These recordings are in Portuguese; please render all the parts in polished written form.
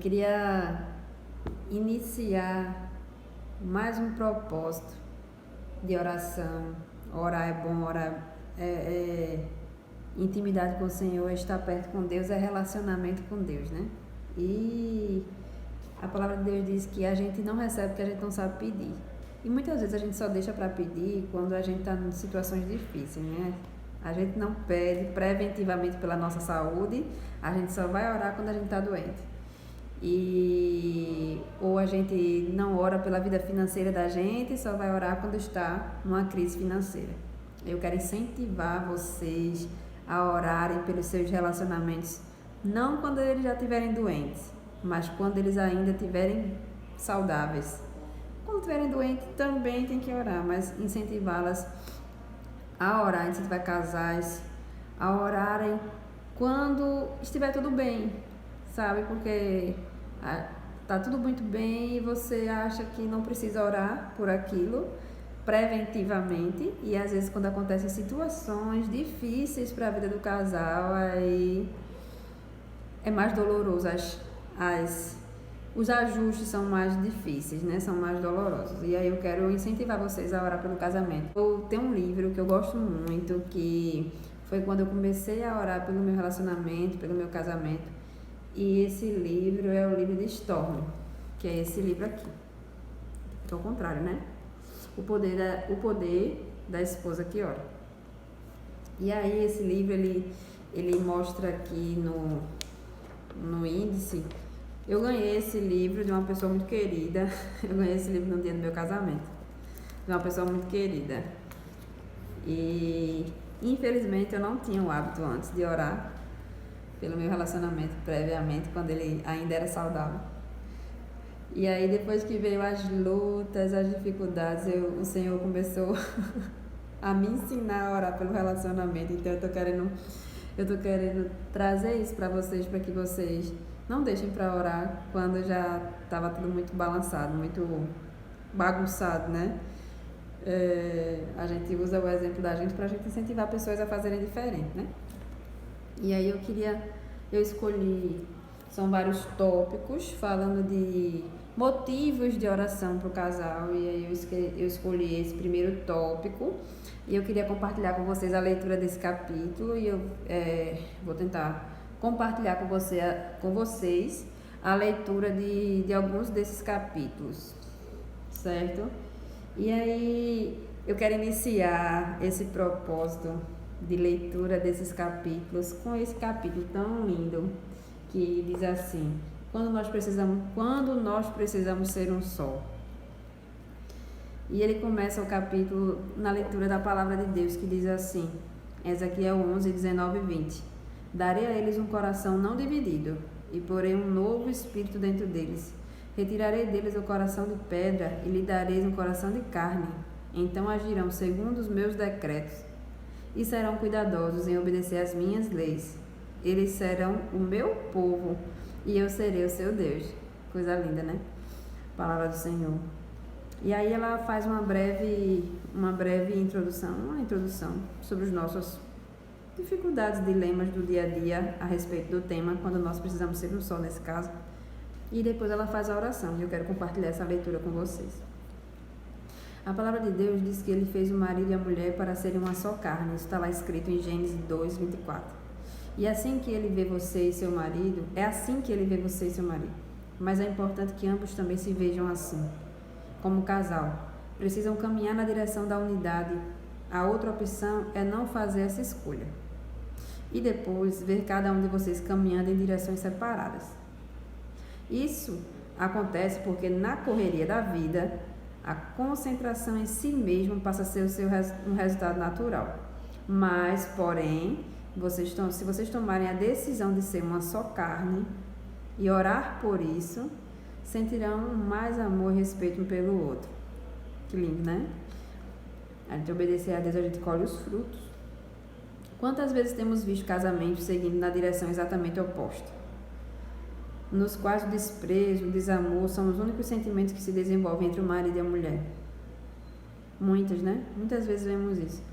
queria iniciar mais um propósito de oração. Orar é bom, orar é intimidade com o Senhor, é estar perto com Deus, é relacionamento com Deus, né? E a palavra de Deus diz que a gente não recebe porque a gente não sabe pedir. E muitas vezes a gente só deixa para pedir quando a gente está em situações difíceis, né? A gente não pede preventivamente pela nossa saúde, a gente só vai orar quando a gente está doente. Ou a gente não ora pela vida financeira da gente, só vai orar quando está numa crise financeira. Eu quero incentivar vocês a orarem pelos seus relacionamentos, não quando eles já estiverem doentes, mas quando eles ainda estiverem saudáveis. Quando estiverem doentes também tem que orar, mas incentivá-las a orar, incentivar casais a orarem quando estiver tudo bem, sabe? Porque tá tudo muito bem e você acha que não precisa orar por aquilo preventivamente, e às vezes quando acontecem situações difíceis para a vida do casal, aí é mais doloroso, os ajustes são mais difíceis, né? São mais dolorosos. E aí eu quero incentivar vocês a orar pelo casamento. Eu tenho um livro que eu gosto muito, que foi quando eu comecei a orar pelo meu relacionamento, pelo meu casamento. E esse livro é o livro de Storm, que é esse livro aqui. Que é o contrário, né? O poder da esposa que ora. E aí esse livro, ele mostra aqui no índice. Eu ganhei esse livro de uma pessoa muito querida. Eu ganhei esse livro no dia do meu casamento. De uma pessoa muito querida. E infelizmente eu não tinha o hábito antes de orar pelo meu relacionamento previamente, quando ele ainda era saudável. E aí depois que veio as lutas, as dificuldades, o Senhor começou a me ensinar a orar pelo relacionamento. Então eu tô querendo trazer isso para vocês, para que vocês não deixem para orar quando já estava tudo muito balançado, muito bagunçado, né? A gente usa o exemplo da gente para a gente incentivar pessoas a fazerem diferente, né? E aí eu escolhi, são vários tópicos falando de motivos de oração para o casal, e aí eu escolhi esse primeiro tópico, e eu queria compartilhar com vocês a leitura desse capítulo, e eu vou tentar compartilhar com vocês a leitura de alguns desses capítulos, certo? E aí eu quero iniciar esse propósito de leitura desses capítulos com esse capítulo tão lindo que diz assim: quando nós precisamos ser um só. E ele começa o capítulo na leitura da palavra de Deus, que diz assim, Ezequiel 11, 19 e 20: darei a eles um coração não dividido, e porei um novo espírito dentro deles. Retirarei deles o coração de pedra, e lhe darei um coração de carne. Então agirão segundo os meus decretos, e serão cuidadosos em obedecer às minhas leis. Eles serão o meu povo, e eu serei o seu Deus. Coisa linda, né? Palavra do Senhor. E aí ela faz uma breve introdução sobre as nossas dificuldades, dilemas do dia a dia a respeito do tema, quando nós precisamos ser um só nesse caso. E depois ela faz a oração, e eu quero compartilhar essa leitura com vocês. A palavra de Deus diz que ele fez o marido e a mulher para serem uma só carne. Isso está lá escrito em Gênesis 2, 24. E assim que ele vê você e seu marido, é assim que ele vê você e seu marido. Mas é importante que ambos também se vejam assim, como casal. Precisam caminhar na direção da unidade. A outra opção é não fazer essa escolha. E depois ver cada um de vocês caminhando em direções separadas. Isso acontece porque na correria da vida, a concentração em si mesmo passa a ser um resultado natural. Mas, porém, se vocês tomarem a decisão de ser uma só carne e orar por isso, sentirão mais amor e respeito um pelo outro. Que lindo, né? A gente obedecer a Deus, a gente colhe os frutos. Quantas vezes temos visto casamentos seguindo na direção exatamente oposta, nos quais o desprezo, o desamor são os únicos sentimentos que se desenvolvem entre o marido e a mulher? Muitas, né? Muitas vezes vemos isso.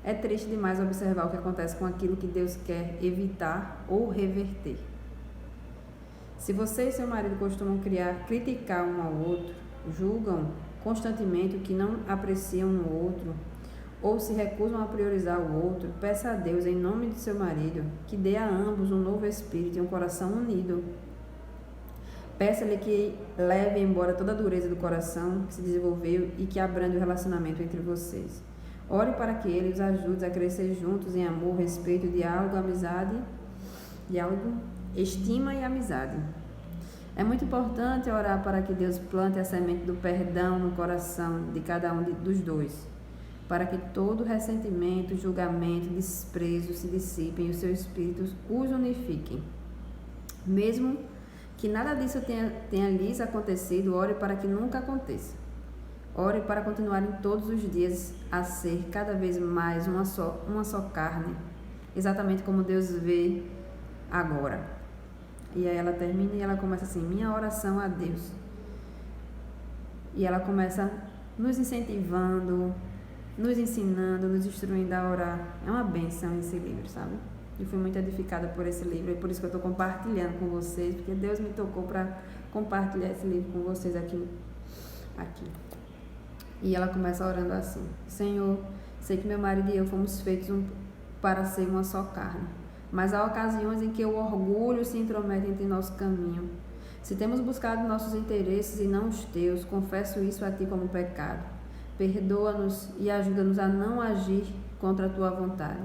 É triste demais observar o que acontece com aquilo que Deus quer evitar ou reverter. Se você e seu marido costumam criticar um ao outro, julgam constantemente o que não apreciam no outro, ou se recusam a priorizar o outro, peça a Deus, em nome de seu marido, que dê a ambos um novo espírito e um coração unido. Peça-lhe que leve embora toda a dureza do coração que se desenvolveu e que abrande o relacionamento entre vocês. Ore para que ele os ajude a crescer juntos em amor, respeito, diálogo, estima e amizade. É muito importante orar para que Deus plante a semente do perdão no coração de cada um dos dois, para que todo ressentimento, julgamento, desprezo se dissipem e os seus espíritos os unifiquem. Mesmo que nada disso tenha lhes acontecido, ore para que nunca aconteça. Ore para continuarem todos os dias a ser cada vez mais uma só carne, exatamente como Deus vê agora. E aí ela termina e ela começa assim: minha oração a Deus. E ela começa nos incentivando, nos ensinando, nos instruindo a orar. É uma bênção esse livro, sabe? Eu fui muito edificada por esse livro, e por isso que eu estou compartilhando com vocês, porque Deus me tocou para compartilhar esse livro com vocês aqui. E ela começa orando assim: Senhor, sei que meu marido e eu fomos feitos para ser uma só carne, mas há ocasiões em que o orgulho se intromete em nosso caminho. Se temos buscado nossos interesses e não os teus, confesso isso a ti como pecado. Perdoa-nos e ajuda-nos a não agir contra a tua vontade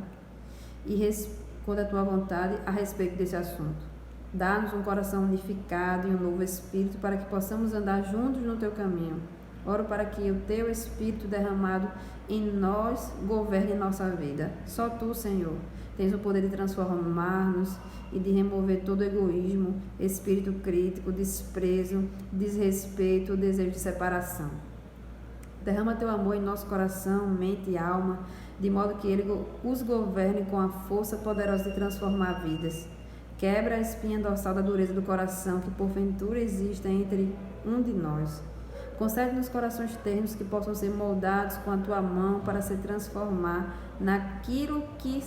a respeito desse assunto. Dá-nos um coração unificado e um novo espírito para que possamos andar juntos no teu caminho. Oro para que o teu espírito derramado em nós governe nossa vida. Só tu, Senhor, tens o poder de transformar-nos e de remover todo egoísmo, espírito crítico, desprezo, desrespeito, desejo de separação. Derrama teu amor em nosso coração, mente e alma, de modo que ele os governe com a força poderosa de transformar vidas. Quebra a espinha dorsal da dureza do coração que porventura exista entre um de nós. Concede-nos corações ternos que possam ser moldados com a tua mão para se transformar naquilo que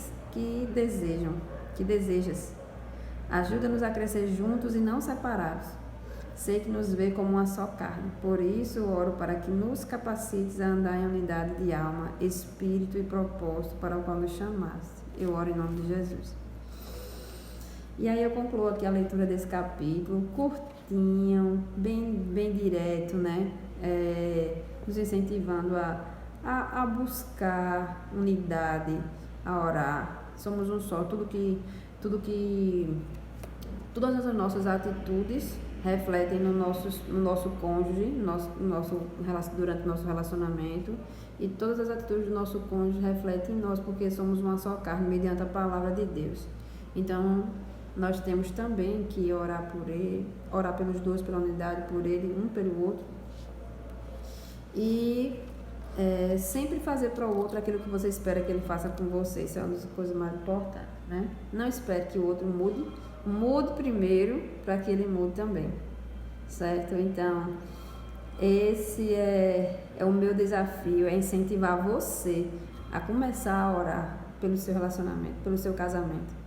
desejas. Ajuda-nos a crescer juntos e não separados. Sei que nos vê como uma só carne. Por isso, oro para que nos capacites a andar em unidade de alma, espírito e propósito para o qual nos chamaste. Eu oro em nome de Jesus. E aí eu concluo aqui a leitura desse capítulo, curtinho, bem direto, né? Nos incentivando a buscar unidade, a orar. Somos um só. Todas as nossas atitudes refletem no nosso cônjuge, durante o nosso relacionamento, e todas as atitudes do nosso cônjuge refletem em nós, porque somos uma só carne, mediante a palavra de Deus. Então, nós temos também que orar por ele, orar pelos dois, pela unidade, por ele, um pelo outro, e sempre fazer para o outro aquilo que você espera que ele faça com você. Isso é uma das coisas mais importantes, né? Não espere que o outro mude primeiro para que ele mude também, certo? Então, esse é o meu desafio, é incentivar você a começar a orar pelo seu relacionamento, pelo seu casamento.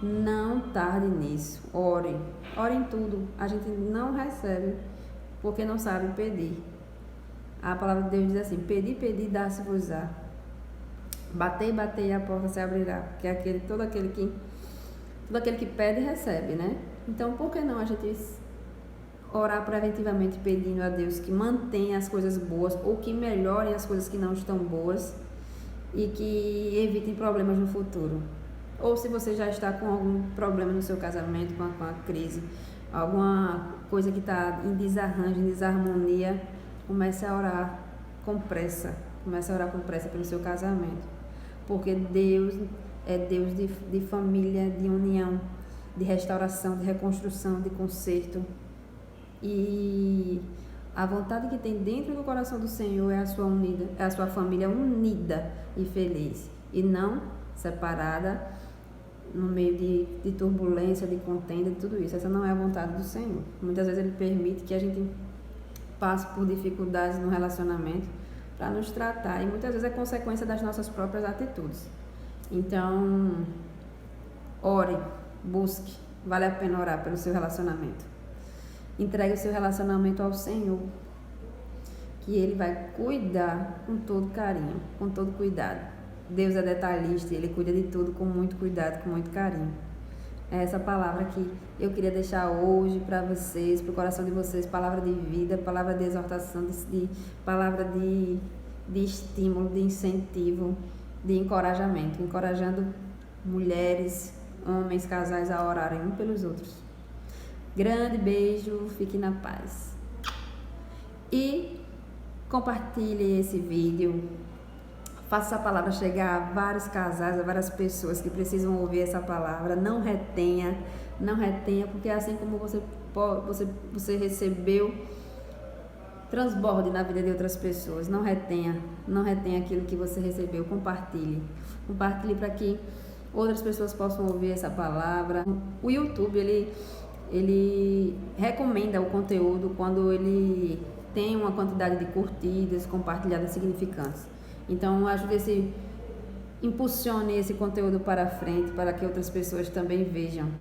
Não tarde nisso, ore em tudo. A gente não recebe porque não sabe pedir. A palavra de Deus diz assim: pedi, dá-se-vos-á. Batei, e a porta se abrirá. Porque é todo aquele que pede, recebe, né? Então, por que não a gente orar preventivamente pedindo a Deus que mantenha as coisas boas ou que melhore as coisas que não estão boas e que evitem problemas no futuro? Ou se você já está com algum problema no seu casamento, com a crise, alguma coisa que está em desarranjo, em desarmonia, comece a orar com pressa. Comece a orar com pressa pelo seu casamento. Porque Deus é Deus de família, de união, de restauração, de reconstrução, de conserto. E a vontade que tem dentro do coração do Senhor é a sua família unida e feliz. E não separada no meio de turbulência, de contenda, de tudo isso. Essa não é a vontade do Senhor. Muitas vezes Ele permite que a gente passe por dificuldades no relacionamento para nos tratar. E muitas vezes é consequência das nossas próprias atitudes. Então, ore, busque, Vale a pena orar pelo seu relacionamento. Entregue o seu relacionamento ao Senhor, que Ele vai cuidar com todo carinho, com todo cuidado. Deus é detalhista e Ele cuida de tudo com muito cuidado, com muito carinho. É essa palavra que eu queria deixar hoje para vocês, para o coração de vocês, palavra de vida, palavra de exortação, palavra de estímulo, de incentivo, de encorajamento, encorajando mulheres, homens, casais a orarem um pelos outros. Grande beijo, fique na paz. E compartilhe esse vídeo. Faça essa palavra chegar a vários casais, a várias pessoas que precisam ouvir essa palavra. Não retenha, porque assim como você recebeu, transborde na vida de outras pessoas. Não retenha aquilo que você recebeu. Compartilhe para que outras pessoas possam ouvir essa palavra. O YouTube, ele recomenda o conteúdo quando ele tem uma quantidade de curtidas, compartilhadas significantes. Então, impulsione esse conteúdo para frente, para que outras pessoas também vejam.